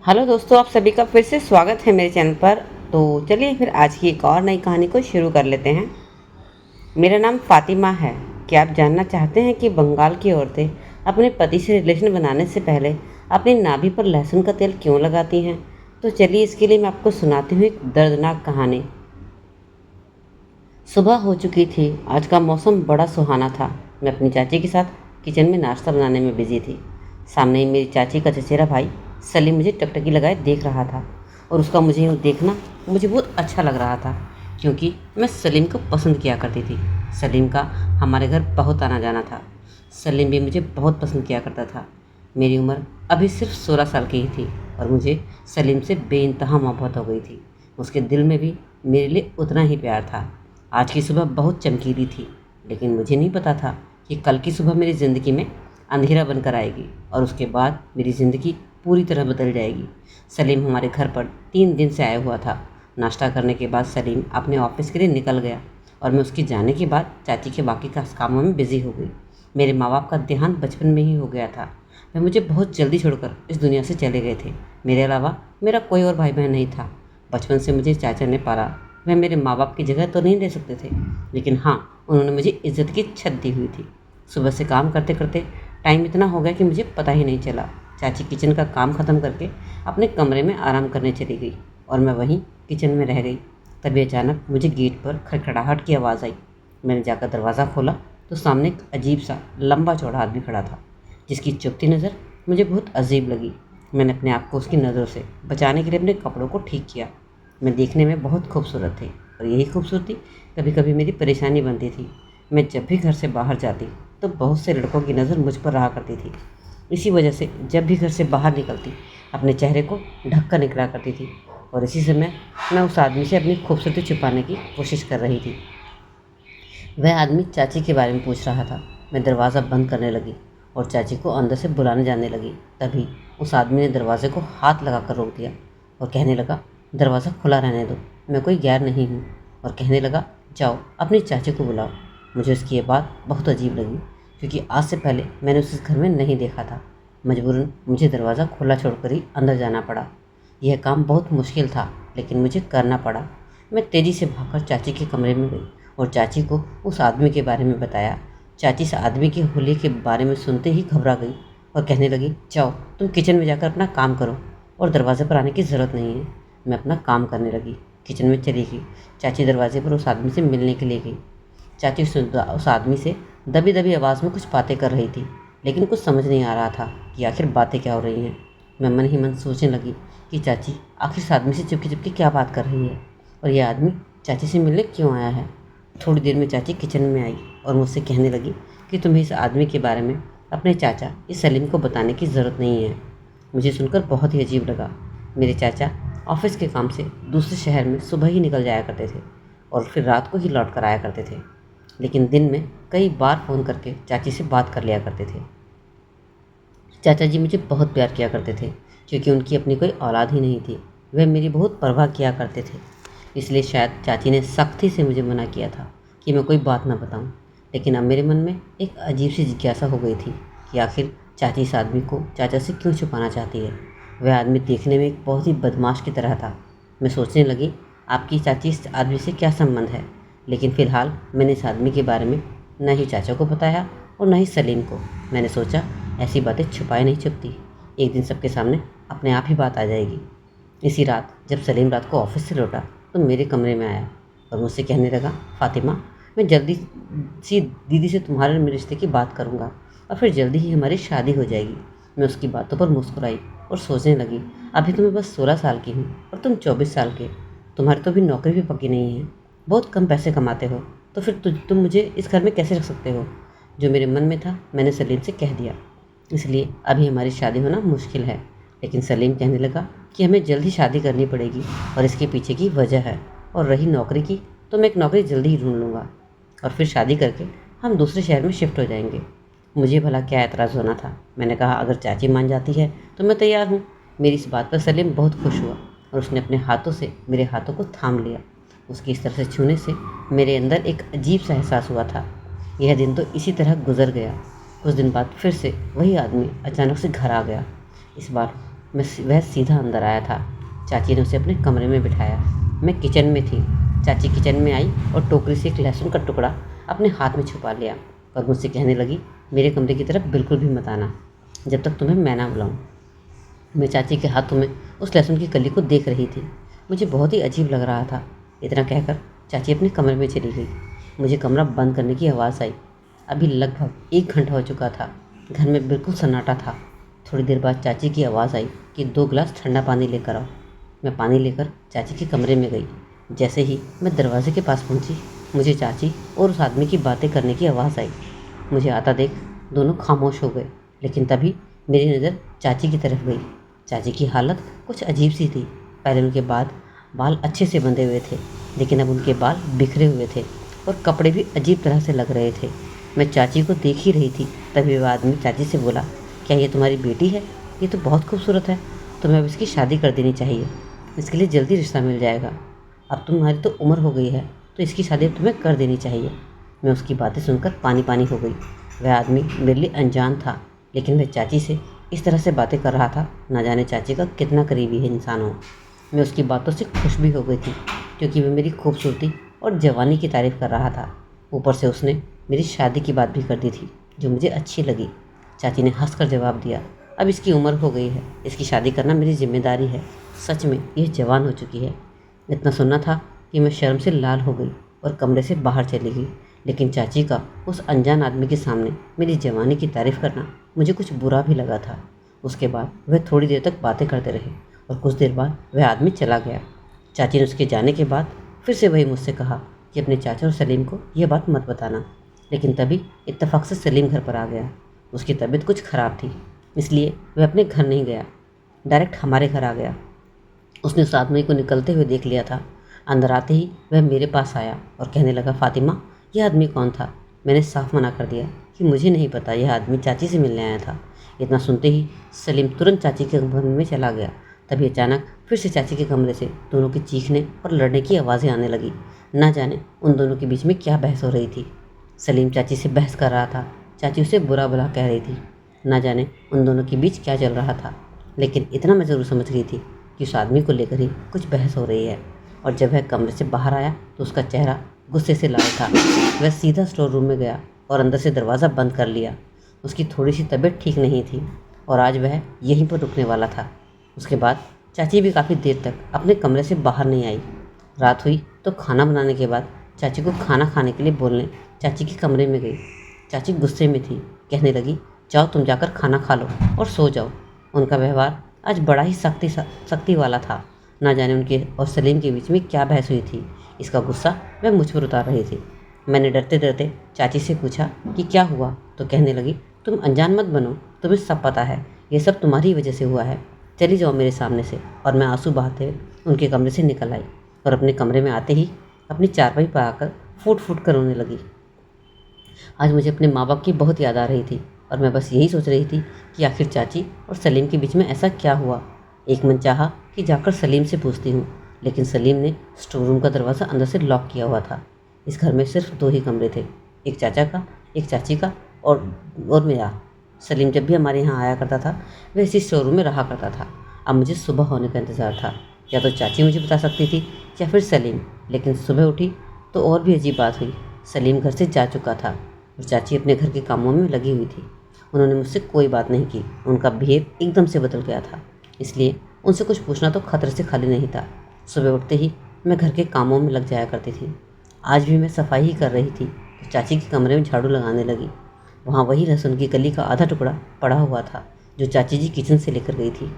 Hello दोस्तों, आप सभी का फिर से स्वागत है मेरे चैनल पर। तो चलिए फिर आज की एक और नई कहानी को शुरू कर लेते हैं। मेरा नाम फ़ातिमा है। क्या आप जानना चाहते हैं कि बंगाल की औरतें अपने पति से रिलेशन बनाने से पहले अपनी नाभि पर लहसुन का तेल क्यों लगाती हैं? तो चलिए इसके लिए मैं आपको सुनाती हूँ एक दर्दनाक कहानी। सुबह हो चुकी थी। आज का मौसम बड़ा सुहाना था। मैं अपनी चाची के साथ किचन में नाश्ता बनाने में बिजी थी। सामने ही मेरी चाची का चचेरा भाई सलीम मुझे टकटकी लगाए देख रहा था और उसका मुझे यूँ देखना मुझे बहुत अच्छा लग रहा था, क्योंकि मैं सलीम को पसंद किया करती थी। सलीम का हमारे घर बहुत आना जाना था। सलीम भी मुझे बहुत पसंद किया करता था। मेरी उम्र अभी सिर्फ 16 साल की ही थी और मुझे सलीम से बेइंतहा मोहब्बत हो गई थी। उसके दिल में भी मेरे लिए उतना ही प्यार था। आज की सुबह बहुत चमकीली थी, लेकिन मुझे नहीं पता था कि कल की सुबह मेरी ज़िंदगी में अंधेरा बनकर आएगी और उसके बाद मेरी ज़िंदगी पूरी तरह बदल जाएगी। सलीम हमारे घर पर 3 दिन से आया हुआ था। नाश्ता करने के बाद सलीम अपने ऑफिस के लिए निकल गया और मैं उसके जाने के बाद चाची के बाकी कामों में बिजी हो गई। मेरे माँ बाप का देहांत बचपन में ही हो गया था। वे मुझे बहुत जल्दी छोड़कर इस दुनिया से चले गए थे। मेरे अलावा मेरा कोई और भाई बहन नहीं था। बचपन से मुझे चाचा ने पाला। वह मेरे माँ बाप की जगह तो नहीं ले सकते थे, लेकिन हाँ, उन्होंने मुझे इज्जत की छत दी हुई थी। सुबह से काम करते करते टाइम इतना हो गया कि मुझे पता ही नहीं चला। चाची किचन का काम ख़त्म करके अपने कमरे में आराम करने चली गई और मैं वहीं किचन में रह गई। तभी अचानक मुझे गेट पर खड़खड़ाहट की आवाज़ आई। मैंने जाकर दरवाज़ा खोला तो सामने एक अजीब सा लंबा चौड़ा आदमी खड़ा था, जिसकी चुभती नज़र मुझे बहुत अजीब लगी। मैंने अपने आप को उसकी नज़रों से बचाने के लिए अपने कपड़ों को ठीक किया। मैं देखने में बहुत खूबसूरत थी और यही खूबसूरती कभी कभी मेरी परेशानी बनती थी। मैं जब भी घर से बाहर जाती तो बहुत से लड़कों की नज़र मुझ पर रहा करती थी। इसी वजह से जब भी घर से बाहर निकलती अपने चेहरे को ढक कर निकला करती थी और इसी समय मैं उस आदमी से अपनी खूबसूरती छुपाने की कोशिश कर रही थी। वह आदमी चाची के बारे में पूछ रहा था। मैं दरवाज़ा बंद करने लगी और चाची को अंदर से बुलाने जाने लगी। तभी उस आदमी ने दरवाजे को हाथ लगाकर रोक दिया और कहने लगा, दरवाज़ा खुला रहने दो, मैं कोई गैर नहीं हूँ। और कहने लगा, जाओ अपनी चाची को बुलाओ। मुझे उसकी ये बात बहुत अजीब लगी, क्योंकि आज से पहले मैंने उसे इस घर में नहीं देखा था। मजबूरन मुझे दरवाज़ा खुला छोड़कर ही अंदर जाना पड़ा। यह काम बहुत मुश्किल था, लेकिन मुझे करना पड़ा। मैं तेज़ी से भागकर चाची के कमरे में गई और चाची को उस आदमी के बारे में बताया। चाची इस आदमी के होली के बारे में सुनते ही घबरा गई और कहने लगी, जाओ तुम किचन में जाकर अपना काम करो और दरवाजे पर आने की ज़रूरत नहीं है। मैं अपना काम करने लगी, किचन में चली गई। चाची दरवाजे पर उस आदमी से मिलने के लिए गई। चाची उस आदमी से दबी दबी आवाज़ में कुछ बातें कर रही थी, लेकिन कुछ समझ नहीं आ रहा था कि आखिर बातें क्या हो रही हैं। मैं मन ही मन सोचने लगी कि चाची आखिर इस आदमी से चुपके चुपके क्या बात कर रही है और यह आदमी चाची से मिलने क्यों आया है। थोड़ी देर में चाची किचन में आई और मुझसे कहने लगी कि तुम्हें इस आदमी के बारे में अपने चाचा इस सलीम को बताने की ज़रूरत नहीं है। मुझे सुनकर बहुत ही अजीब लगा। मेरे चाचा ऑफिस के काम से दूसरे शहर में सुबह ही निकल जाया करते थे और फिर रात को ही लौट कर आया करते थे, लेकिन दिन में कई बार फ़ोन करके चाची से बात कर लिया करते थे। चाचा जी मुझे बहुत प्यार किया करते थे, क्योंकि उनकी अपनी कोई औलाद ही नहीं थी। वह मेरी बहुत परवाह किया करते थे, इसलिए शायद चाची ने सख्ती से मुझे मना किया था कि मैं कोई बात ना बताऊं। लेकिन अब मेरे मन में एक अजीब सी जिज्ञासा हो गई थी कि आखिर चाची इस आदमी को चाचा से क्यों छुपाना चाहती है। वह आदमी देखने में एक बहुत ही बदमाश की तरह था। मैं सोचने लगी, आपकी चाची इस आदमी से क्या संबंध है। लेकिन फ़िलहाल मैंने इस आदमी के बारे में न ही चाचा को बताया और न ही सलीम को। मैंने सोचा, ऐसी बातें छुपाए नहीं छुपती, एक दिन सबके सामने अपने आप ही बात आ जाएगी। इसी रात जब सलीम रात को ऑफिस से लौटा तो मेरे कमरे में आया और मुझसे कहने लगा, फ़ातिमा, मैं जल्दी सी दीदी से तुम्हारे मेरे रिश्ते की बात करूँगा और फिर जल्दी ही हमारी शादी हो जाएगी। मैं उसकी बातों पर मुस्कुराई और सोचने लगी, अभी तो मैं बस 16 साल की हूँ और तुम 24 साल के। तुम्हारी तो अभी नौकरी भी पक्की नहीं है, बहुत कम पैसे कमाते हो, तो फिर तुम मुझे इस घर में कैसे रख सकते हो। जो मेरे मन में था मैंने सलीम से कह दिया, इसलिए अभी हमारी शादी होना मुश्किल है। लेकिन सलीम कहने लगा कि हमें जल्द ही शादी करनी पड़ेगी और इसके पीछे की वजह है। और रही नौकरी की, तो मैं एक नौकरी जल्दी ही ढूंढ लूँगा और फिर शादी करके हम दूसरे शहर में शिफ्ट हो जाएंगे। मुझे भला क्या एतराज़ होना था। मैंने कहा, अगर चाची मान जाती है तो मैं तैयार हूँ। मेरी इस बात पर सलीम बहुत खुश हुआ और उसने अपने हाथों से मेरे हाथों को थाम लिया। उसकी इस तरह से छूने से मेरे अंदर एक अजीब सा एहसास हुआ था। यह दिन तो इसी तरह गुजर गया। कुछ दिन बाद फिर से वही आदमी अचानक से घर आ गया। इस बार वह सीधा अंदर आया था। चाची ने उसे अपने कमरे में बिठाया। मैं किचन में थी। चाची किचन में आई और टोकरी से एक लहसुन का टुकड़ा अपने हाथ में छुपा लिया और मुझसे कहने लगी, मेरे कमरे की तरफ बिल्कुल भी मत आना जब तक तुम्हें मैं ना बुलाऊं। मैं चाची के हाथों में उस लहसुन की कली को देख रही थी। मुझे बहुत ही अजीब लग रहा था। इतना कहकर चाची अपने कमरे में चली गई। मुझे कमरा बंद करने की आवाज़ आई। अभी लगभग 1 घंटा हो चुका था। घर में बिल्कुल सन्नाटा था। थोड़ी देर बाद चाची की आवाज़ आई कि 2 गिलास ठंडा पानी लेकर आओ। मैं पानी लेकर चाची के कमरे में गई। जैसे ही मैं दरवाजे के पास पहुंची, मुझे चाची और उस आदमी की बातें करने की आवाज़ आई। मुझे आता देख दोनों खामोश हो गए, लेकिन तभी मेरी नज़र चाची की तरफ गई। चाची की हालत कुछ अजीब सी थी। पहले उनके बाल अच्छे से बंधे हुए थे, लेकिन अब उनके बाल बिखरे हुए थे और कपड़े भी अजीब तरह से लग रहे थे। मैं चाची को देख ही रही थी, तभी वह आदमी चाची से बोला, क्या ये तुम्हारी बेटी है? ये तो बहुत खूबसूरत है। तुम्हें अब इसकी शादी कर देनी चाहिए। इसके लिए जल्दी रिश्ता मिल जाएगा। अब तुम्हारी तो उम्र हो गई है, तो इसकी शादी तुम्हें कर देनी चाहिए। मैं उसकी बातें सुनकर पानी पानी हो गई। वह आदमी मेरे लिए अनजान था, लेकिन वह चाची से इस तरह से बातें कर रहा था, ना जाने चाची का कितना करीबी है इंसान हो। मैं उसकी बातों से खुश भी हो गई थी, क्योंकि वह मेरी खूबसूरती और जवानी की तारीफ़ कर रहा था। ऊपर से उसने मेरी शादी की बात भी कर दी थी, जो मुझे अच्छी लगी। चाची ने हंसकर जवाब दिया, अब इसकी उम्र हो गई है, इसकी शादी करना मेरी जिम्मेदारी है। सच में यह जवान हो चुकी है। इतना सुनना था कि मैं शर्म से लाल हो गई और कमरे से बाहर चली गई। लेकिन चाची का उस अनजान आदमी के सामने मेरी जवानी की तारीफ़ करना मुझे कुछ बुरा भी लगा था। उसके बाद वह थोड़ी देर तक बातें करते रहे और कुछ देर बाद वह आदमी चला गया। चाची ने उसके जाने के बाद फिर से वही मुझसे कहा कि अपने चाचा और सलीम को यह बात मत बताना। लेकिन तभी इत्तेफाक से सलीम घर पर आ गया। उसकी तबीयत कुछ ख़राब थी, इसलिए वह अपने घर नहीं गया, डायरेक्ट हमारे घर आ गया। उसने उस आदमी को निकलते हुए देख लिया था। अंदर आते ही वह मेरे पास आया और कहने लगा, फातिमा, यह आदमी कौन था? मैंने साफ मना कर दिया कि मुझे नहीं पता, यह आदमी चाची से मिलने आया था। इतना सुनते ही सलीम तुरंत चाची के कमरे में चला गया। तभी अचानक फिर से चाची के कमरे से दोनों की चीखने और लड़ने की आवाज़ें आने लगी। ना जाने उन दोनों के बीच में क्या बहस हो रही थी। सलीम चाची से बहस कर रहा था, चाची उसे बुरा भला कह रही थी। ना जाने उन दोनों के बीच क्या चल रहा था, लेकिन इतना मैं ज़रूर समझ गई थी कि उस आदमी को लेकर ही कुछ बहस हो रही है। और जब वह कमरे से बाहर आया तो उसका चेहरा गुस्से से लाल था। वह सीधा स्टोर रूम में गया और अंदर से दरवाज़ा बंद कर लिया। उसकी थोड़ी सी तबीयत ठीक नहीं थी और आज वह यहीं पर रुकने वाला था। उसके बाद चाची भी काफ़ी देर तक अपने कमरे से बाहर नहीं आई। रात हुई तो खाना बनाने के बाद चाची को खाना खाने के लिए बोलने चाची के कमरे में गई। चाची गुस्से में थी, कहने लगी, जाओ तुम जाकर खाना खा लो और सो जाओ। उनका व्यवहार आज बड़ा ही सख्ती वाला था। ना जाने उनके और सलीम के बीच में क्या बहस हुई थी। इसका गुस्सा वह मुझ पर उतार रही थी। मैंने डरते डरते चाची से पूछा कि क्या हुआ, तो कहने लगी, तुम अनजान मत बनो, तुम्हें सब पता है, ये सब तुम्हारी वजह से हुआ है। चली जाओ मेरे सामने से। और मैं आंसू बहाते हुए उनके कमरे से निकल आई और अपने कमरे में आते ही अपनी चारपाई पर आकर फूट फूट कर रोने लगी। आज मुझे अपने माँ बाप की बहुत याद आ रही थी और मैं बस यही सोच रही थी कि आखिर चाची और सलीम के बीच में ऐसा क्या हुआ। एक मन चाहा कि जाकर सलीम से पूछती हूँ, लेकिन सलीम ने स्टोर रूम का दरवाज़ा अंदर से लॉक किया हुआ था। इस घर में सिर्फ 2 ही कमरे थे, एक चाचा का, एक चाची का और मेरा। सलीम जब भी हमारे यहाँ आया करता था वह इसी स्टोर रूम में रहा करता था। अब मुझे सुबह होने का इंतज़ार था। या तो चाची मुझे बता सकती थी या फिर सलीम। लेकिन सुबह उठी तो और भी अजीब बात हुई। सलीम घर से जा चुका था और चाची अपने घर के कामों में लगी हुई थी। उन्होंने मुझसे कोई बात नहीं की। उनका बिहेव एकदम से बदल गया था, इसलिए उनसे कुछ पूछना तो खतरे से खाली नहीं था। सुबह उठते ही मैं घर के कामों में लग जाया करती थी। आज भी मैं सफाई ही कर रही थी तो चाची के कमरे में झाड़ू लगाने लगी। वहाँ वही लहसुन की कली का आधा टुकड़ा पड़ा हुआ था जो चाची जी किचन से लेकर गई थी।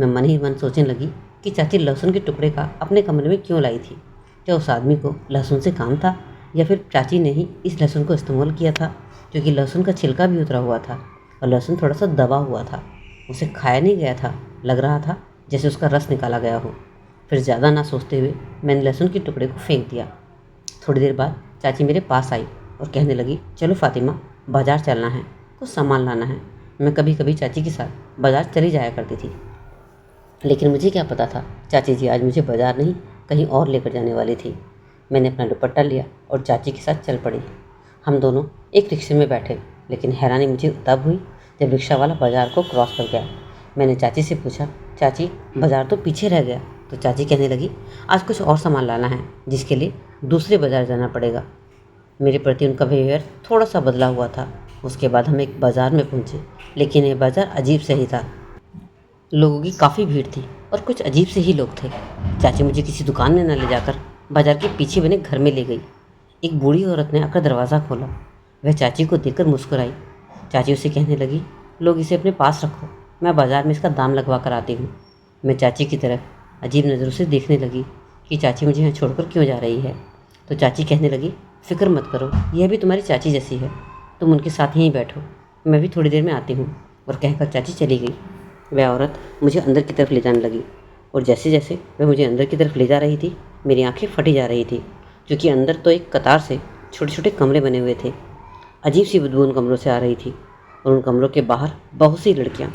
मैं मन ही मन सोचने लगी कि चाची लहसुन के टुकड़े का अपने कमरे में क्यों लाई थी। क्या उस आदमी को लहसुन से काम था, या फिर चाची ने ही इस लहसुन को इस्तेमाल किया था, क्योंकि लहसुन का छिलका भी उतरा हुआ था और लहसुन थोड़ा सा दबा हुआ था। उसे खाया नहीं गया था, लग रहा था जैसे उसका रस निकाला गया हो। फिर ज़्यादा ना सोचते हुए मैंने लहसुन के टुकड़े को फेंक दिया। थोड़ी देर बाद चाची मेरे पास आई और कहने लगी, चलो फातिमा, बाज़ार चलना है, कुछ सामान लाना है। मैं कभी कभी चाची के साथ बाज़ार चली जाया करती थी, लेकिन मुझे क्या पता था चाची जी आज मुझे बाज़ार नहीं कहीं और लेकर जाने वाली थी। मैंने अपना दुपट्टा लिया और चाची के साथ चल पड़ी। हम दोनों एक रिक्शे में बैठे, लेकिन हैरानी मुझे तब हुई जब रिक्शा वाला बाज़ार को क्रॉस कर गया। मैंने चाची से पूछा, चाची बाज़ार तो पीछे रह गया। तो चाची कहने लगी, आज कुछ और सामान लाना है जिसके लिए दूसरे बाज़ार जाना पड़ेगा। मेरे प्रति उनका बिहेवियर थोड़ा सा बदला हुआ था। उसके बाद हम एक बाज़ार में पहुँचे, लेकिन ये बाज़ार अजीब से ही था। लोगों की काफ़ी भीड़ थी और कुछ अजीब से ही लोग थे। चाची मुझे किसी दुकान में न ले जाकर बाज़ार के पीछे बने घर में ले गई। एक बूढ़ी औरत ने आकर दरवाज़ा खोला। वह चाची को देखकर मुस्कुराई। चाची उसे कहने लगी, लोग इसे अपने पास रखो, मैं बाज़ार में इसका दाम लगवा कर आती हूँ। मैं चाची की तरफ अजीब नज़रों से देखने लगी कि चाची मुझे यहाँ छोड़कर क्यों जा रही है। तो चाची कहने लगी, फ़िक्र मत करो, यह भी तुम्हारी चाची जैसी है, तुम उनके साथ यहीं बैठो, मैं भी थोड़ी देर में आती हूँ। और कहकर चाची चली गई। वह औरत मुझे अंदर की तरफ ले जाने लगी और जैसे जैसे वह मुझे अंदर की तरफ ले जा रही थी, मेरी आंखें फटी जा रही थी, क्योंकि अंदर तो एक कतार से छोटे छोटे कमरे बने हुए थे। अजीब सी बदबू उन कमरों से आ रही थी और उन कमरों के बाहर बहुत सी लड़कियाँ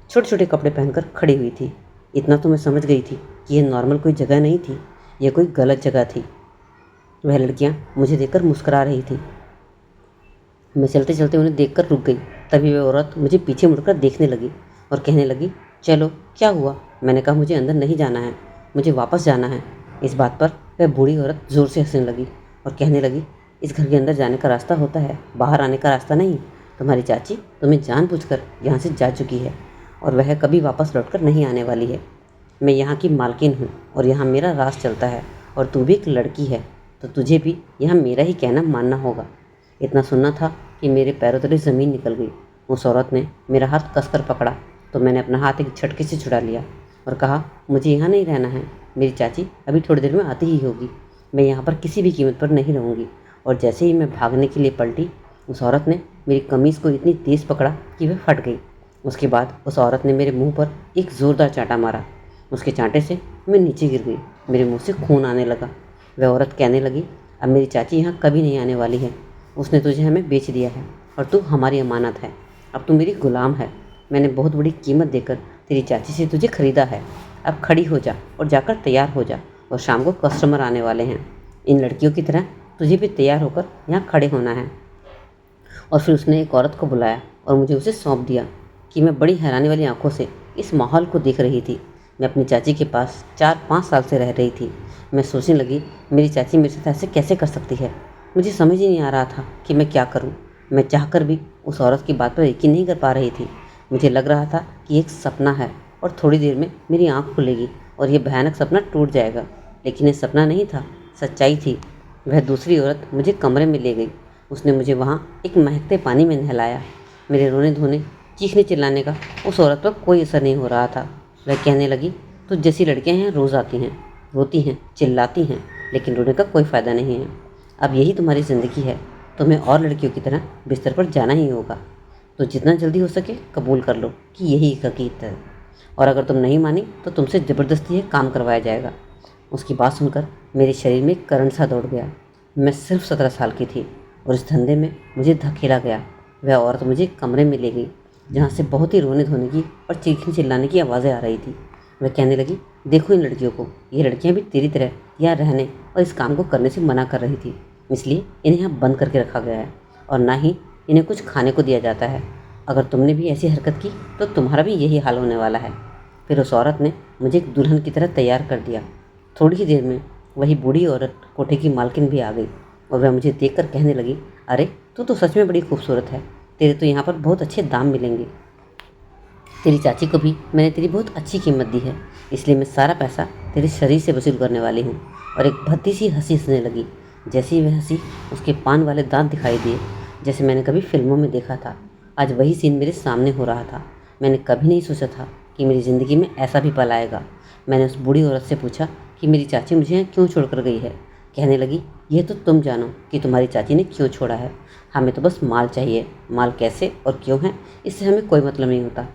छोटे छोटे कपड़े पहनकर खड़ी हुई थी। इतना तो मैं समझ गई थी कि यह नॉर्मल कोई जगह नहीं थी, यह कोई गलत जगह थी। वह लड़कियाँ मुझे देखकर मुस्कुरा रही थी। मैं चलते चलते उन्हें देखकर रुक गई। तभी वह औरत मुझे पीछे मुड़कर देखने लगी और कहने लगी, चलो क्या हुआ। मैंने कहा, मुझे अंदर नहीं जाना है, मुझे वापस जाना है। इस बात पर वह बूढ़ी औरत ज़ोर से हंसने लगी और कहने लगी, इस घर के अंदर जाने का रास्ता होता है, बाहर आने का रास्ता नहीं। तुम्हारी चाची तुम्हें जानबूझकर यहाँ से जा चुकी है और वह कभी वापस लौटकर नहीं आने वाली है। मैं यहाँ की मालकिन हूँ और यहाँ मेरा राज चलता है और तू भी एक लड़की है, तो तुझे भी यहाँ मेरा ही कहना मानना होगा। इतना सुनना था कि मेरे पैरों तले ज़मीन निकल गई। उस औरत ने मेरा हाथ कसकर पकड़ा तो मैंने अपना हाथ एक झटके से छुड़ा लिया और कहा, मुझे यहाँ नहीं रहना है, मेरी चाची अभी थोड़ी देर में आती ही होगी, मैं यहाँ पर किसी भी कीमत पर नहीं रहूँगी। और जैसे ही मैं भागने के लिए पलटी, उस औरत ने मेरी कमीज़ को इतनी तेज़ पकड़ा कि वह फट गई। उसके बाद उस औरत ने मेरे मुंह पर एक ज़ोरदार चांटा मारा। उसके चांटे से मैं नीचे गिर गई, मेरे मुंह से खून आने लगा। वह औरत कहने लगी, अब मेरी चाची यहाँ कभी नहीं आने वाली है, उसने तुझे हमें बेच दिया है और तू हमारी अमानत है, अब तू मेरी गुलाम है। मैंने बहुत बड़ी कीमत देकर तेरी चाची से तुझे ख़रीदा है, अब खड़ी हो जा और जाकर तैयार हो जा, और शाम को कस्टमर आने वाले हैं। इन लड़कियों की तरह तुझे भी तैयार होकर यहाँ खड़े होना है। और फिर उसने एक औरत को बुलाया और मुझे उसे सौंप दिया कि मैं बड़ी हैरानी वाली आंखों से इस माहौल को देख रही थी। मैं अपनी चाची के पास 4-5 साल से रह रही थी। मैं सोचने लगी, मेरी चाची मेरे साथ ऐसे कैसे कर सकती है। मुझे समझ ही नहीं आ रहा था कि मैं क्या करूं। मैं चाहकर भी उस औरत की बात पर यकीन नहीं कर पा रही थी। मुझे लग रहा था कि एक सपना है और थोड़ी देर में मेरी आँख खुलेगी और ये भयानक सपना टूट जाएगा। लेकिन ये सपना नहीं था, सच्चाई थी। वह दूसरी औरत मुझे कमरे में ले गई। उसने मुझे वहाँ एक महकते पानी में नहलाया। मेरे रोने धोने, चीखने चिल्लाने का उस औरत पर कोई असर नहीं हो रहा था। वह कहने लगी, तो जैसी लड़कियां हैं रोज़ आती हैं, रोती हैं, चिल्लाती हैं, लेकिन रोने का कोई फ़ायदा नहीं है। अब यही तुम्हारी ज़िंदगी है, तुम्हें और लड़कियों की तरह बिस्तर पर जाना ही होगा। तो जितना जल्दी हो सके कबूल कर लो कि यही एक हकीकत है, और अगर तुम नहीं मानी तो तुमसे ज़बरदस्ती ये काम करवाया जाएगा। उसकी बात सुनकर मेरे शरीर में करंट सा दौड़ गया। मैं सिर्फ 17 साल की थी और इस धंधे में मुझे धकेला गया। वह औरत मुझे कमरे में ले गई जहाँ से बहुत ही रोने धोने की और चीखने चिल्लाने की आवाज़ें आ रही थी। वह कहने लगी, देखो इन लड़कियों को, ये लड़कियाँ भी तेरी तरह यहाँ रहने और इस काम को करने से मना कर रही थी, इसलिए इन्हें यहाँ बंद करके रखा गया है और ना ही इन्हें कुछ खाने को दिया जाता है। अगर तुमने भी ऐसी हरकत की तो तुम्हारा भी यही हाल होने वाला है। फिर उस औरत ने मुझे एक दुल्हन की तरह तैयार कर दिया। थोड़ी ही देर में वही बूढ़ी औरत कोठे की मालकिन भी आ गई और वह मुझे देखकर कहने लगी, अरे तू तो सच में बड़ी खूबसूरत है, तेरे तो यहाँ पर बहुत अच्छे दाम मिलेंगे। तेरी चाची को भी मैंने तेरी बहुत अच्छी कीमत दी है, इसलिए मैं सारा पैसा तेरे शरीर से वसूल करने वाली हूँ। और एक भद्दी सी हंसी हंसने लगी। जैसे ही वह हंसी, उसके पान वाले दांत दिखाई दिए, जैसे मैंने कभी फिल्मों में देखा था। आज वही सीन मेरे सामने हो रहा था। मैंने कभी नहीं सोचा था कि मेरी ज़िंदगी में ऐसा भी पल आएगा। मैंने उस बूढ़ी औरत से पूछा कि मेरी चाची मुझे यहाँ क्यों छोड़ कर गई है। कहने लगी, यह तो तुम जानो कि तुम्हारी चाची ने क्यों छोड़ा है, हमें तो बस माल चाहिए। माल कैसे और क्यों है, इससे हमें कोई मतलब नहीं होता।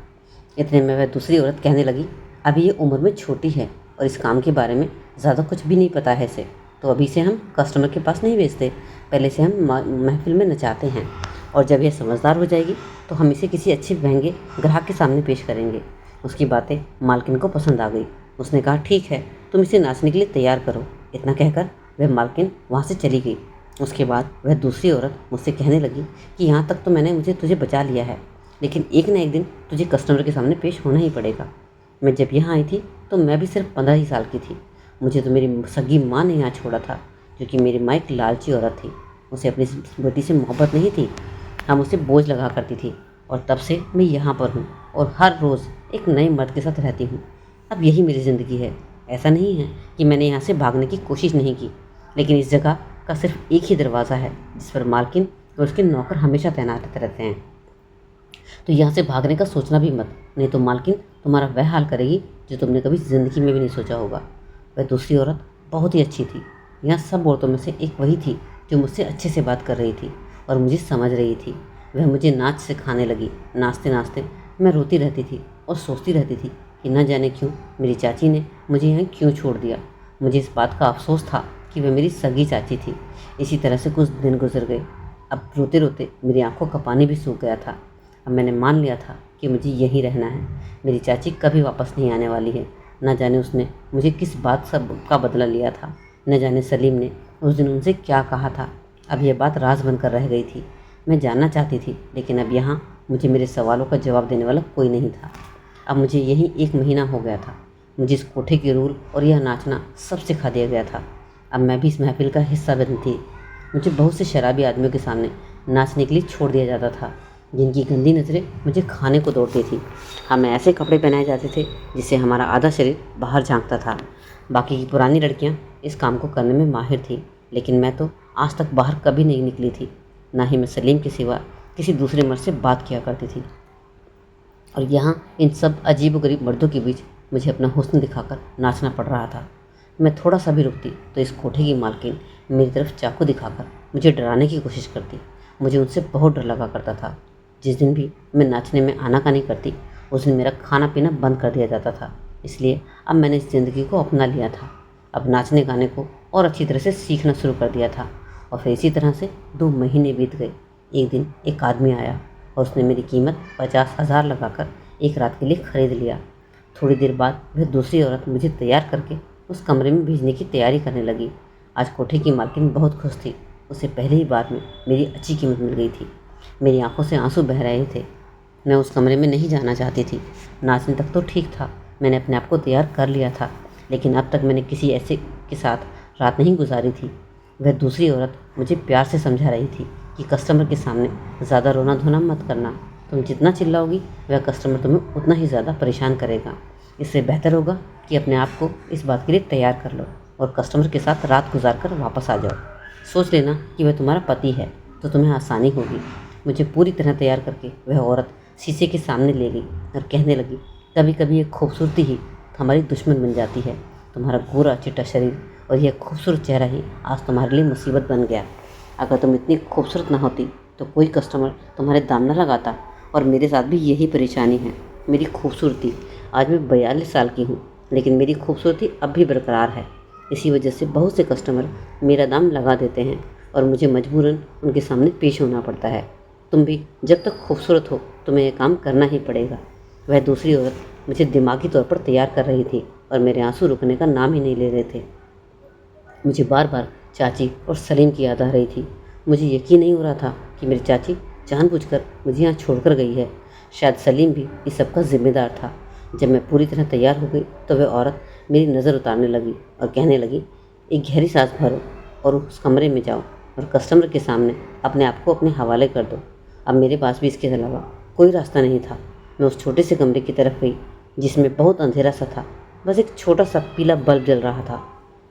इतने में वह दूसरी औरत कहने लगी, अभी ये उम्र में छोटी है और इस काम के बारे में ज़्यादा कुछ भी नहीं पता है इसे, तो अभी से हम कस्टमर के पास नहीं भेजते, पहले से हम महफिल में नचाते हैं, और जब यह समझदार हो जाएगी तो हम इसे किसी अच्छे महंगे ग्राहक के सामने पेश करेंगे। उसकी बातें मालकिन को पसंद आ गई। उसने कहा, ठीक है, तुम इसे नाचने के लिए तैयार करो। इतना कहकर वह मालकिन वहाँ से चली गई। उसके बाद वह दूसरी औरत मुझसे कहने लगी कि यहाँ तक तो मैंने तुझे बचा लिया है, लेकिन एक न एक दिन तुझे कस्टमर के सामने पेश होना ही पड़ेगा। मैं जब यहाँ आई थी तो मैं भी सिर्फ 15 ही साल की थी। मुझे तो मेरी सगी माँ ने यहाँ छोड़ा था, क्योंकि मेरी माँ एक लालची औरत थी। उसे अपनी बेटी से मोहब्बत नहीं थी, हम उसे बोझ लगा करती थी। और तब से मैं यहाँ पर हूँ और हर रोज़ एक नए मर्द के साथ रहती हूँ। अब यही मेरी ज़िंदगी है। ऐसा नहीं है कि मैंने यहाँ से भागने की कोशिश नहीं की, लेकिन इस जगह का सिर्फ एक ही दरवाज़ा है जिस पर मालकिन और उसके नौकर हमेशा तैनात रहते हैं। तो यहाँ से भागने का सोचना भी मत, नहीं तो मालकिन तुम्हारा वह हाल करेगी जो तुमने कभी ज़िंदगी में भी नहीं सोचा होगा। वह दूसरी औरत बहुत ही अच्छी थी। यहाँ सब औरतों में से एक वही थी जो मुझसे अच्छे से बात कर रही थी और मुझे समझ रही थी। वह मुझे नाच सिखाने लगी। नाचते नाचते मैं रोती रहती थी और सोचती रहती थी कि न जाने क्यों मेरी चाची ने मुझे यहाँ क्यों छोड़ दिया। मुझे इस बात का अफसोस था कि वह मेरी सगी चाची थी। इसी तरह से कुछ दिन गुजर गए। अब रोते रोते मेरी आंखों का पानी भी सूख गया था। अब मैंने मान लिया था कि मुझे यहीं रहना है। मेरी चाची कभी वापस नहीं आने वाली है। न जाने उसने मुझे किस बात सब का बदला लिया था। न जाने सलीम ने उस दिन उनसे क्या कहा था। अब यह बात राज बनकर रह गई थी। मैं जानना चाहती थी, लेकिन अब यहाँ मुझे मेरे सवालों का जवाब देने वाला कोई नहीं था। अब मुझे यहीं 1 महीना हो गया था। मुझे इस कोठे के रूल और यह नाचना सब सिखा दिया गया था। अब मैं भी इस महफिल का हिस्सा बनी थी। मुझे बहुत से शराबी आदमियों के सामने नाचने के लिए छोड़ दिया जाता था, जिनकी गंदी नज़रें मुझे खाने को दौड़ती थी। हमें ऐसे कपड़े पहनाए जाते थे जिससे हमारा आधा शरीर बाहर झांकता था। बाकी की पुरानी लड़कियां इस काम को करने में माहिर थी, लेकिन मैं तो आज तक बाहर कभी नहीं निकली थी। ना ही मैं सलीम के सिवा किसी दूसरे मर्द से बात किया करती थी। और यहाँ इन सब अजीबोगरीब मर्दों के बीच मुझे अपना हुस्न दिखाकर नाचना पड़ रहा था। मैं थोड़ा सा भी रुकती तो इस कोठे की मालकिन मेरी तरफ चाकू दिखाकर मुझे डराने की कोशिश करती। मुझे उनसे बहुत डर लगा करता था। जिस दिन भी मैं नाचने में आनाकानी करती, उस दिन मेरा खाना पीना बंद कर दिया जाता था। इसलिए अब मैंने इस ज़िंदगी को अपना लिया था। अब नाचने गाने को और अच्छी तरह से सीखना शुरू कर दिया था। और फिर इसी तरह से 2 महीने बीत गए। एक दिन एक आदमी आया और उसने मेरी कीमत 50,000 लगाकर एक रात के लिए ख़रीद लिया। थोड़ी देर बाद वह दूसरी औरत मुझे तैयार करके उस कमरे में भेजने की तैयारी करने लगी। आज कोठे की मालकिन बहुत खुश थी। उसे पहली ही बार में मेरी अच्छी कीमत मिल गई थी। मेरी आंखों से आंसू बह रहे थे। मैं उस कमरे में नहीं जाना चाहती थी। नाचने तक तो ठीक था, मैंने अपने आप को तैयार कर लिया था, लेकिन अब तक मैंने किसी ऐसे के साथ रात नहीं गुजारी थी। वह दूसरी औरत मुझे प्यार से समझा रही थी कि कस्टमर के सामने ज़्यादा रोना धोना मत करना। तुम जितना चिल्लाओगी वह कस्टमर तुम्हें उतना ही ज़्यादा परेशान करेगा। इससे बेहतर होगा कि अपने आप को इस बात के लिए तैयार कर लो और कस्टमर के साथ रात गुजार कर वापस आ जाओ। सोच लेना कि वह तुम्हारा पति है तो तुम्हें आसानी होगी। मुझे पूरी तरह तैयार करके वह औरत शीशे के सामने ले गई और कहने लगी, कभी कभी ये खूबसूरती ही हमारी दुश्मन बन जाती है। तुम्हारा गोरा चिट्टा शरीर और यह खूबसूरत चेहरा ही आज तुम्हारे लिए मुसीबत बन गया। अगर तुम इतनी खूबसूरत ना होती तो कोई कस्टमर तुम्हारे दाम न लगाता। और मेरे साथ भी यही परेशानी है, मेरी खूबसूरती। आज मैं 42 साल की हूँ, लेकिन मेरी खूबसूरती अब भी बरकरार है। इसी वजह से बहुत से कस्टमर मेरा दाम लगा देते हैं और मुझे मजबूरन उनके सामने पेश होना पड़ता है। तुम भी जब तक खूबसूरत हो तुम्हें यह काम करना ही पड़ेगा। वह दूसरी औरत मुझे दिमागी तौर पर तैयार कर रही थी और मेरे आंसू रुकने का नाम ही नहीं ले रहे थे। मुझे बार बार चाची और सलीम की याद आ रही थी। मुझे यकीन नहीं हो रहा था कि मेरी चाची जानबूझकर मुझे यहाँ छोड़कर गई है। शायद सलीम भी इस सब का जिम्मेदार था। जब मैं पूरी तरह तैयार हो गई तो वह औरत मेरी नज़र उतारने लगी और कहने लगी, एक गहरी सांस भरो और उस कमरे में जाओ और कस्टमर के सामने अपने आप को अपने हवाले कर दो। अब मेरे पास भी इसके अलावा कोई रास्ता नहीं था। मैं उस छोटे से कमरे की तरफ गई जिसमें बहुत अंधेरा सा था। बस एक छोटा सा पीला बल्ब जल रहा था।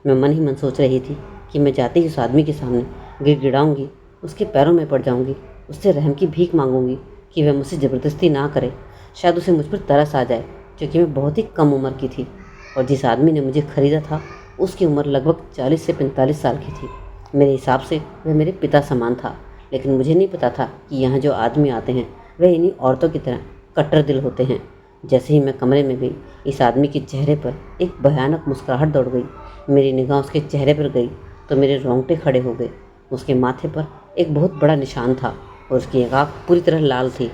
मैं मन ही मन सोच रही थी कि मैं जाते ही उस आदमी के सामने गिड़गिड़ाऊंगी, उसके पैरों में पड़ जाऊंगी, उससे रहम की भीख मांगूंगी कि वह मुझसे ज़बरदस्ती ना करे। शायद उसे मुझ पर तरस आ जाए, क्योंकि मैं बहुत ही कम उम्र की थी और जिस आदमी ने मुझे ख़रीदा था उसकी उम्र लगभग 40 से 45 साल की थी। मेरे हिसाब से वह मेरे पिता समान था, लेकिन मुझे नहीं पता था कि यहाँ जो आदमी आते हैं वह इन्हीं औरतों की तरह कट्टर दिल होते हैं। जैसे ही मैं कमरे में गई, इस आदमी के चेहरे पर एक भयानक मुस्कुराहट दौड़ गई। मेरी निगाह उसके चेहरे पर गई तो मेरे रोंगटे खड़े हो गए। उसके माथे पर एक बहुत बड़ा निशान था और उसकी एक आँख पूरी तरह लाल थी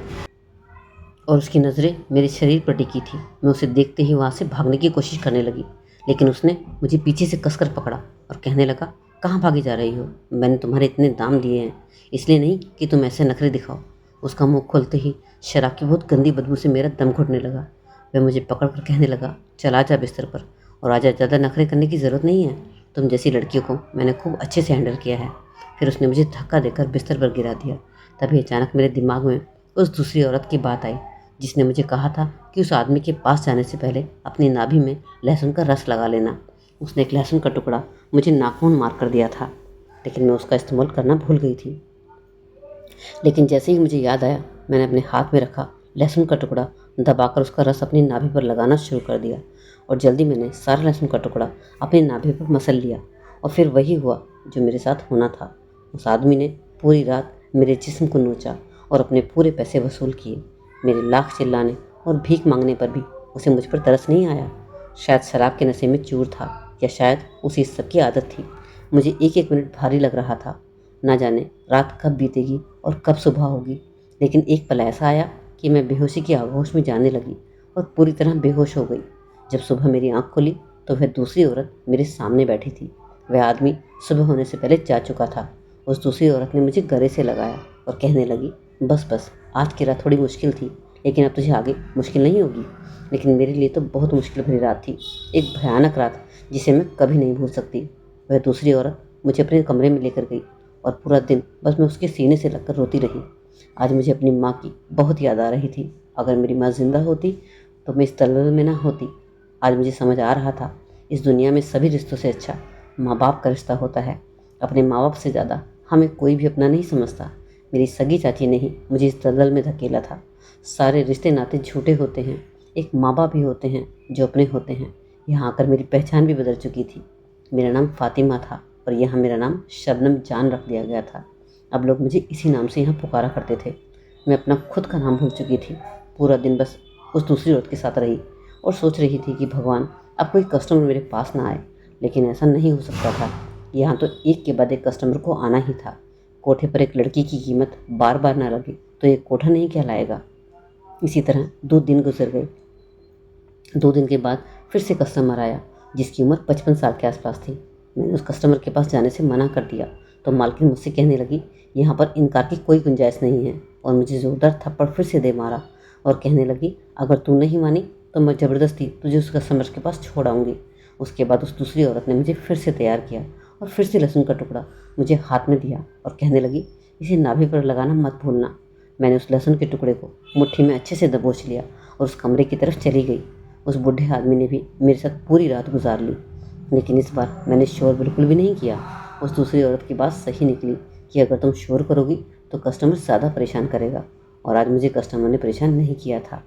और उसकी नज़रें मेरे शरीर पर टिकी थी। मैं उसे देखते ही वहाँ से भागने की कोशिश करने लगी, लेकिन उसने मुझे पीछे से कसकर पकड़ा और कहने लगा, कहाँ भागी जा रही हो? मैंने तुम्हारे इतने दाम दिए हैं, इसलिए नहीं कि तुम ऐसे नखरे दिखाओ। उसका मुंह खोलते ही शराब की बहुत गंदी बदबू से मेरा दम घुटने लगा। वह मुझे पकड़ कर कहने लगा, चल आ जा बिस्तर पर और आजा, ज़्यादा नखरे करने की ज़रूरत नहीं है। तुम जैसी लड़कियों को मैंने खूब अच्छे से हैंडल किया है। फिर उसने मुझे धक्का देकर बिस्तर पर गिरा दिया। तभी अचानक मेरे दिमाग में उस दूसरी औरत की बात आई जिसने मुझे कहा था कि उस आदमी के पास जाने से पहले अपनी नाभि में लहसुन का रस लगा लेना। उसने एक लहसुन का टुकड़ा मुझे नाखून मार कर दिया था, लेकिन मैं उसका इस्तेमाल करना भूल गई थी। लेकिन जैसे ही मुझे याद आया, मैंने अपने हाथ में रखा लहसुन का टुकड़ा दबाकर उसका रस अपनी नाभि पर लगाना शुरू कर दिया और जल्दी मैंने सारा लहसुन का टुकड़ा अपनी नाभि पर मसल लिया। और फिर वही हुआ जो मेरे साथ होना था। उस आदमी ने पूरी रात मेरे जिस्म को नोचा और अपने पूरे पैसे वसूल किए। मेरे लाख चिल्लाने और भीख मांगने पर भी उसे मुझ पर तरस नहीं आया। शायद शराब के नशे में चूर था या शायद उसे इस सब की आदत थी। मुझे एक एक मिनट भारी लग रहा था। ना जाने रात कब बीतेगी और कब सुबह होगी। लेकिन एक पल ऐसा आया कि मैं बेहोशी की आगोश में जाने लगी और पूरी तरह बेहोश हो गई। जब सुबह मेरी आंख खुली तो वह दूसरी औरत मेरे सामने बैठी थी। वह आदमी सुबह होने से पहले जा चुका था। उस दूसरी औरत ने मुझे गले से लगाया और कहने लगी, बस बस, आज की रात थोड़ी मुश्किल थी, लेकिन अब तुझे आगे मुश्किल नहीं होगी। लेकिन मेरे लिए तो बहुत मुश्किल भरी रात थी, एक भयानक रात जिसे मैं कभी नहीं भूल सकती। वह दूसरी औरत मुझे अपने कमरे में लेकर गई और पूरा दिन बस मैं उसके सीने से लगकर रोती रही। आज मुझे अपनी माँ की बहुत याद आ रही थी। अगर मेरी माँ जिंदा होती तो मैं इस दलदल में ना होती। आज मुझे समझ आ रहा था, इस दुनिया में सभी रिश्तों से अच्छा माँ बाप का रिश्ता होता है। अपने माँ बाप से ज़्यादा हमें कोई भी अपना नहीं समझता। मेरी सगी चाची ने ही मुझे इस दलदल में धकेला था। सारे रिश्ते नाते झूठे होते हैं, एक माँ बाप ही होते हैं जो अपने होते हैं। यहाँ आकर मेरी पहचान भी बदल चुकी थी। मेरा नाम फातिमा था और यहाँ मेरा नाम शबनम जान रख दिया गया था। अब लोग मुझे इसी नाम से यहाँ पुकारा करते थे। मैं अपना खुद का नाम भूल चुकी थी। पूरा दिन बस उस दूसरी औरत के साथ रही और सोच रही थी कि भगवान, अब कोई कस्टमर मेरे पास ना आए। लेकिन ऐसा नहीं हो सकता था। यहाँ तो एक के बाद एक कस्टमर को आना ही था। कोठे पर एक लड़की की कीमत बार बार ना लगे तो ये कोठा नहीं कहलाएगा। इसी तरह 2 दिन गुजर गए। 2 दिन के बाद फिर से कस्टमर आया जिसकी उम्र 55 साल के आसपास थी। मैंने उस कस्टमर के पास जाने से मना कर दिया तो मालकिन मुझसे कहने लगी, यहाँ पर इनकार की कोई गुंजाइश नहीं है, और मुझे ज़ोरदार थप्पड़ फिर से दे मारा और कहने लगी, अगर तू नहीं मानी तो मैं ज़बरदस्ती तुझे उस कस्टमर के पास छोड़ आऊँगी। उसके बाद उस दूसरी औरत ने मुझे फिर से तैयार किया और फिर से लहसुन का टुकड़ा मुझे हाथ में दिया और कहने लगी, इसे नाभि पर लगाना मत भूलना। मैंने उस लहसुन के टुकड़े को मुट्ठी में अच्छे से दबोच लिया और उस कमरे की तरफ चली गई। उस बूढ़े आदमी ने भी मेरे साथ पूरी रात गुजार ली, लेकिन इस बार मैंने शोर बिल्कुल भी नहीं किया। उस दूसरी औरत की बात सही निकली कि अगर तुम शोर करोगी तो कस्टमर ज़्यादा परेशान करेगा, और आज मुझे कस्टमर ने परेशान नहीं किया था।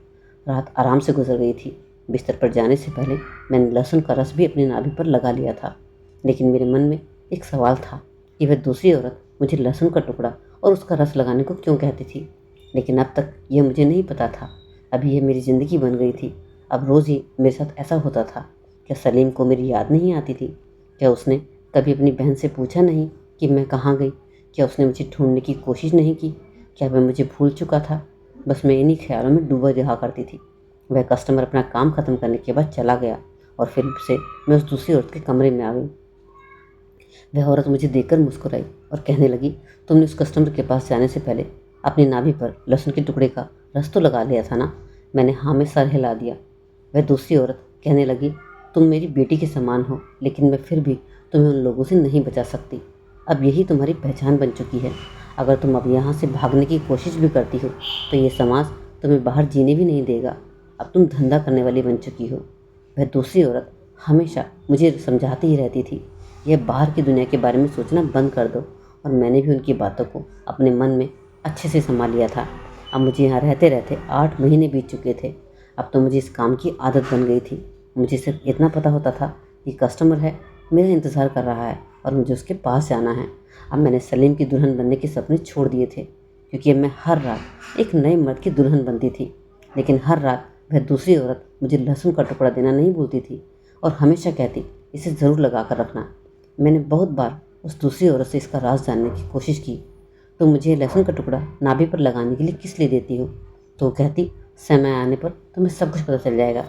रात आराम से गुजर गई थी। बिस्तर पर जाने से पहले मैंने लहसुन का रस भी अपनी नाभि पर लगा लिया था। लेकिन मेरे मन में एक सवाल था कि वह दूसरी औरत मुझे लहसुन का टुकड़ा और उसका रस लगाने को क्यों कहती थी। लेकिन अब तक यह मुझे नहीं पता था। अभी यह मेरी ज़िंदगी बन गई थी। अब रोज़ ही मेरे साथ ऐसा होता था। क्या सलीम को मेरी याद नहीं आती थी? क्या उसने कभी अपनी बहन से पूछा नहीं कि मैं कहाँ गई? क्या उसने मुझे ढूंढने की कोशिश नहीं की? क्या वह मुझे भूल चुका था? बस मैं इन्हीं ख्यालों में डूबा रहा करती थी। वह कस्टमर अपना काम ख़त्म करने के बाद चला गया और फिर से मैं उस दूसरी औरत के कमरे में आ गई। वह औरत मुझे देखकर मुस्कुराई और कहने लगी, तुमने उस कस्टमर के पास जाने से पहले अपनी नाभि पर लहसुन के टुकड़े का रस तो लगा लिया था ना? मैंने हाँ में सर हिला दिया। वह दूसरी औरत कहने लगी, तुम मेरी बेटी के समान हो, लेकिन मैं फिर भी तुम्हें उन लोगों से नहीं बचा सकती। अब यही तुम्हारी पहचान बन चुकी है। अगर तुम अब यहाँ से भागने की कोशिश भी करती हो तो ये समाज तुम्हें बाहर जीने भी नहीं देगा। अब तुम धंधा करने वाली बन चुकी हो। वह दूसरी औरत हमेशा मुझे समझाती ही रहती थी, यह बाहर की दुनिया के बारे में सोचना बंद कर दो, और मैंने भी उनकी बातों को अपने मन में अच्छे से संभाल लिया था। अब मुझे यहाँ रहते रहते 8 महीने बीत चुके थे। अब तो मुझे इस काम की आदत बन गई थी। मुझे सिर्फ इतना पता होता था कि कस्टमर है, मेरा इंतज़ार कर रहा है और मुझे उसके पास जाना है। अब मैंने सलीम की दुल्हन बनने के सपने छोड़ दिए थे, क्योंकि अब मैं हर रात एक नए मर्द की दुल्हन बनती थी। लेकिन हर रात वह दूसरी औरत मुझे लहसुन का टुकड़ा देना नहीं भूलती थी और हमेशा कहती, इसे ज़रूर लगा कर रखना। मैंने बहुत बार उस दूसरी औरत से इसका राज जानने की कोशिश की, तो मुझे लहसुन का टुकड़ा नाभि पर लगाने के लिए किस लिए देती हो? तो वो कहती, समय आने पर तुम्हें सब कुछ पता चल जाएगा।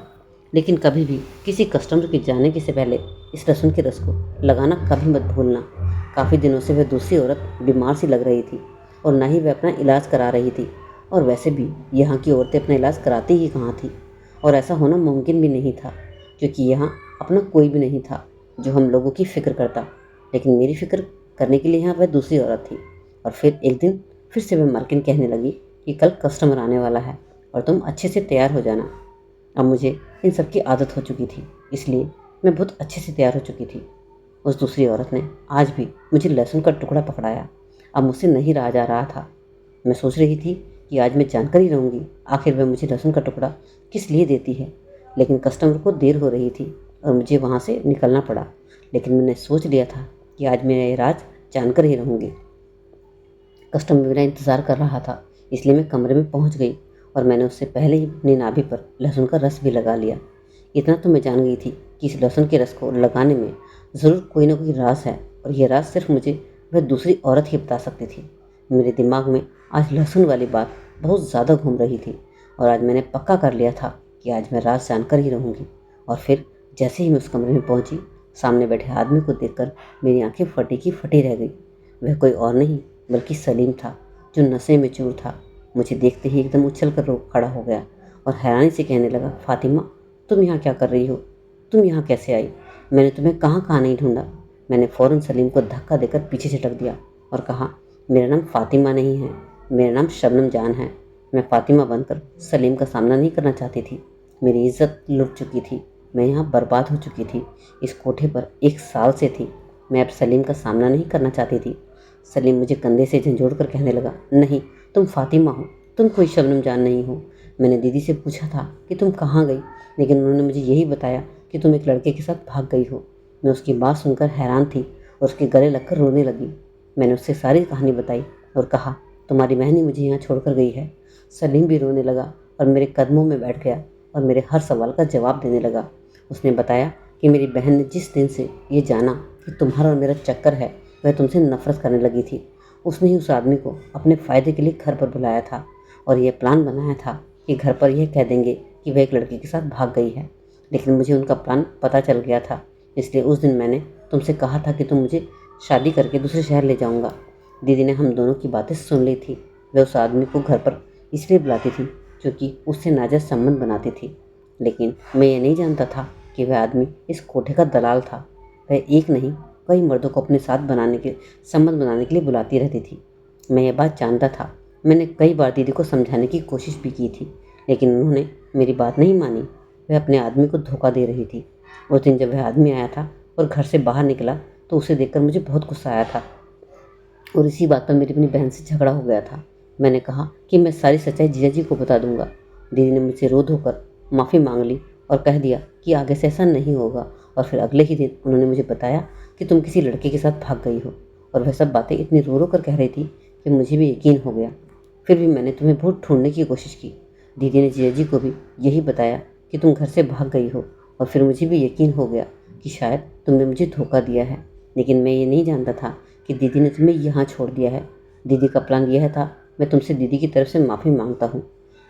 लेकिन कभी भी किसी कस्टमर के जाने के से पहले इस लहसुन के रस को लगाना कभी मत भूलना। काफ़ी दिनों से वह दूसरी औरत बीमार सी लग रही थी और ना ही वह अपना इलाज करा रही थी, और वैसे भी यहाँ की औरतें अपना इलाज कराती ही कहाँ थी। और ऐसा होना मुमकिन भी नहीं था, क्योंकि यहाँ अपना कोई भी नहीं था जो हम लोगों की फ़िक्र करता। लेकिन मेरी फ़िक्र करने के लिए यहाँ वह दूसरी औरत थी। और फिर एक दिन फिर से वह मालकिन कहने लगी कि कल कस्टमर आने वाला है और तुम अच्छे से तैयार हो जाना। अब मुझे इन सब की आदत हो चुकी थी, इसलिए मैं बहुत अच्छे से तैयार हो चुकी थी। उस दूसरी औरत ने आज भी मुझे लहसुन का टुकड़ा पकड़ाया। अब मुझसे नहीं रहा जा रहा था। मैं सोच रही थी कि आज मैं जानकर ही रहूँगी आखिर वह मुझे लहसुन का टुकड़ा किस लिए देती है। लेकिन कस्टमर को देर हो रही थी और मुझे वहाँ से निकलना पड़ा। लेकिन मैंने सोच लिया था कि आज मैं ये राज जानकर ही रहूँगी। कस्टमर मेरा इंतज़ार कर रहा था, इसलिए मैं कमरे में पहुँच गई और मैंने उससे पहले ही अपनी नाभि पर लहसुन का रस भी लगा लिया। इतना तो मैं जान गई थी कि इस लहसुन के रस को लगाने में ज़रूर कोई ना कोई राज है, और यह राज सिर्फ मुझे वह दूसरी औरत ही बता सकती थी। मेरे दिमाग में आज लहसुन वाली बात बहुत ज़्यादा घूम रही थी और आज मैंने पक्का कर लिया था कि आज मैं राज जानकर ही रहूँगी। और फिर जैसे ही मैं उस कमरे में पहुँची, सामने बैठे आदमी को देखकर मेरी आंखें फटी की फटी रह गई। वह कोई और नहीं बल्कि सलीम था, जो नशे में चूर था। मुझे देखते ही एकदम उछल कर खड़ा हो गया और हैरानी से कहने लगा, फातिमा, तुम यहाँ क्या कर रही हो? तुम यहाँ कैसे आई? मैंने तुम्हें कहाँ कहाँ नहीं ढूंढा। मैंने फ़ौरन सलीम को धक्का देकर पीछे से टक दिया और कहा, मेरा नाम फातिमा नहीं है, मेरा नाम शबनम जान है। मैं फातिमा बनकर सलीम का सामना नहीं करना चाहती थी। मेरी इज्जत लुट चुकी थी, मैं यहाँ बर्बाद हो चुकी थी। इस कोठे पर 1 साल से थी। मैं अब सलीम का सामना नहीं करना चाहती थी। सलीम मुझे कंधे से झंझोड़ कर कहने लगा, नहीं, तुम फातिमा हो, तुम कोई शबनम जान नहीं हो। मैंने दीदी से पूछा था कि तुम कहाँ गई, लेकिन उन्होंने मुझे यही बताया कि तुम एक लड़के के साथ भाग गई हो। मैं उसकी बात सुनकर हैरान थी और उसके गले लगकर रोने लगी। मैंने उससे सारी कहानी बताई और कहा, तुम्हारी बहन ही मुझे यहाँ छोड़कर गई है। सलीम भी रोने लगा और मेरे कदमों में बैठ गया और मेरे हर सवाल का जवाब देने लगा। उसने बताया कि मेरी बहन ने जिस दिन से ये जाना कि तुम्हारा और मेरा चक्कर है, वह तुमसे नफरत करने लगी थी। उसने ही उस आदमी को अपने फ़ायदे के लिए घर पर बुलाया था और यह प्लान बनाया था कि घर पर यह कह देंगे कि वह एक लड़के के साथ भाग गई है। लेकिन मुझे उनका प्लान पता चल गया था, इसलिए उस दिन मैंने तुमसे कहा था कि तुम मुझे शादी करके दूसरे शहर ले जाऊंगा। दीदी ने हम दोनों की बातें सुन ली थी। वह उस आदमी को घर पर इसलिए बुलाती थी क्योंकि उससे नाजायज संबंध बनाती थी। लेकिन मैं ये नहीं जानता था कि वह आदमी इस कोठे का दलाल था। वह एक नहीं कई मर्दों को अपने साथ संबंध बनाने के लिए बुलाती रहती थी। मैं ये बात जानता था। मैंने कई बार दीदी को समझाने की कोशिश भी की थी, लेकिन उन्होंने मेरी बात नहीं मानी। वह अपने आदमी को धोखा दे रही थी। उस दिन जब वह आदमी आया था और घर से बाहर निकला तो उसे देखकर मुझे बहुत गुस्सा आया था और इसी बात पर मेरी अपनी बहन से झगड़ा हो गया था। मैंने कहा कि मैं सारी सच्चाई जीजा जी को बता दूंगा। दीदी ने मुझसे रो धोकर माफ़ी मांग ली और कह दिया कि आगे से ऐसा नहीं होगा। और फिर अगले ही दिन उन्होंने मुझे बताया कि तुम किसी लड़के के साथ भाग गई हो। और वह सब बातें इतनी रो रो कर कह रही थी कि मुझे भी यकीन हो गया। फिर भी मैंने तुम्हें बहुत ढूंढने की कोशिश की। दीदी ने जीजा जी को भी यही बताया कि तुम घर से भाग गई हो, और फिर मुझे भी यकीन हो गया कि शायद तुमने मुझे धोखा दिया है। लेकिन मैं ये नहीं जानता था कि दीदी ने तुम्हें यहाँ छोड़ दिया है। दीदी का प्लान यह था, मैं तुमसे दीदी की तरफ से माफ़ी मांगता हूँ।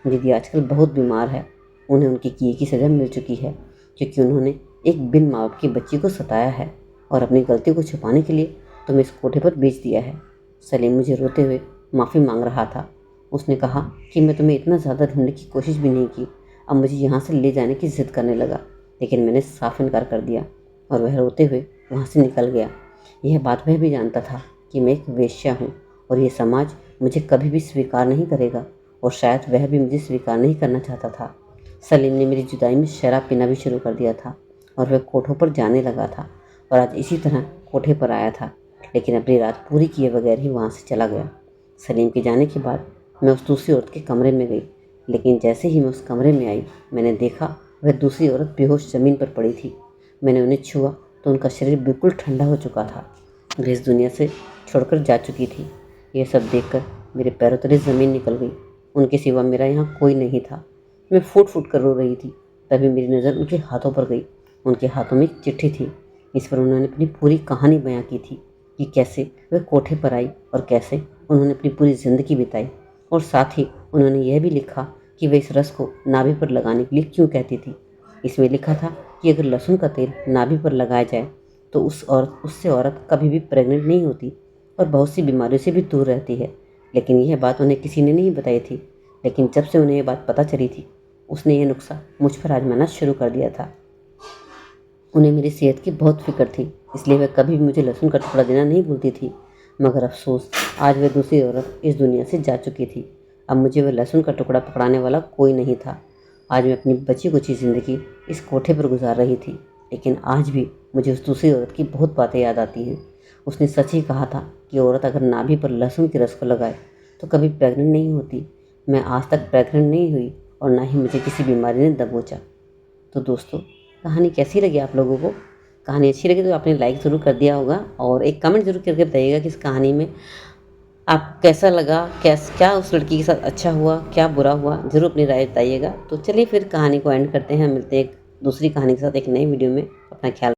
दीदी आजकल बहुत बीमार है। उन्हें उनके किए की सज़ा मिल चुकी है क्योंकि उन्होंने एक बिन माँ बाप की बच्ची को सताया है और अपनी गलती को छुपाने के लिए तुम्हें इस कोठे पर बेच दिया है। सलीम मुझे रोते हुए माफ़ी मांग रहा था। उसने कहा कि मैं तुम्हें इतना ज़्यादा ढूंढने की कोशिश भी नहीं की, अब मुझे यहाँ से ले जाने की ज़िद करने लगा। लेकिन मैंने साफ इनकार कर दिया और वह रोते हुए वहाँ से निकल गया। यह बात वह भी जानता था कि मैं एक वेश्या हूँ और ये समाज मुझे कभी भी स्वीकार नहीं करेगा, और शायद वह भी मुझे स्वीकार नहीं करना चाहता था। सलीम ने मेरी जुदाई में शराब पीना भी शुरू कर दिया था और वह कोठों पर जाने लगा था और आज इसी तरह कोठे पर आया था, लेकिन अपनी रात पूरी किए बगैर ही वहाँ से चला गया। सलीम के जाने के बाद मैं उस दूसरी औरत के कमरे में गई, लेकिन जैसे ही मैं उस कमरे में आई मैंने देखा वह दूसरी औरत बेहोश ज़मीन पर पड़ी थी। मैंने उन्हें छुआ तो उनका शरीर बिल्कुल ठंडा हो चुका था। वे इस दुनिया से छोड़कर जा चुकी थी। यह सब देखकर मेरे पैरों तले ज़मीन निकल गई। उनके सिवा मेरा यहाँ कोई नहीं था। मैं फूट फूट कर रो रही थी। तभी मेरी नज़र उनके हाथों पर गई। उनके हाथों में एक चिट्ठी थी। इस पर उन्होंने अपनी पूरी कहानी बयां की थी कि कैसे वह कोठे पर आई और कैसे उन्होंने अपनी पूरी ज़िंदगी बिताई, और साथ ही उन्होंने यह भी लिखा कि वे इस रस को नाभि पर लगाने के लिए क्यों कहती थी। इसमें लिखा था कि अगर लहसुन का तेल नाभि पर लगाया जाए तो उससे औरत कभी भी प्रेग्नेंट नहीं होती और बहुत सी बीमारियों से भी दूर रहती है। लेकिन यह बात उन्हें किसी ने नहीं बताई थी। लेकिन जब से उन्हें यह बात पता चली थी उसने ये नुस्खा मुझ पर आजमाना शुरू कर दिया था। उन्हें मेरी सेहत की बहुत फिक्र थी, इसलिए वह कभी भी मुझे लहसुन का टुकड़ा देना नहीं भूलती थी। मगर अफसोस, आज वह दूसरी औरत इस दुनिया से जा चुकी थी। अब मुझे वह लहसुन का टुकड़ा पकड़ाने वाला कोई नहीं था। आज मैं अपनी बची कुची ज़िंदगी इस कोठे पर गुजार रही थी, लेकिन आज भी मुझे उस दूसरी औरत की बहुत बातें याद आती हैं। उसने सच ही कहा था कि औरत अगर नाभि पर लहसुन के रस को लगाए तो कभी प्रेग्नेंट नहीं होती। मैं आज तक प्रेग्नेंट नहीं हुई और ना ही मुझे किसी बीमारी ने दबोचा। तो दोस्तों, कहानी कैसी लगी आप लोगों को? कहानी अच्छी लगी तो आपने लाइक ज़रूर कर दिया होगा और एक कमेंट ज़रूर करके बताइएगा कि इस कहानी में आप कैसा लगा, क्या उस लड़की के साथ अच्छा हुआ, क्या बुरा हुआ, ज़रूर अपनी राय बताइएगा। तो चलिए फिर कहानी को एंड करते हैं, मिलते हैं एक दूसरी कहानी के साथ एक नई वीडियो में। अपना ख्याल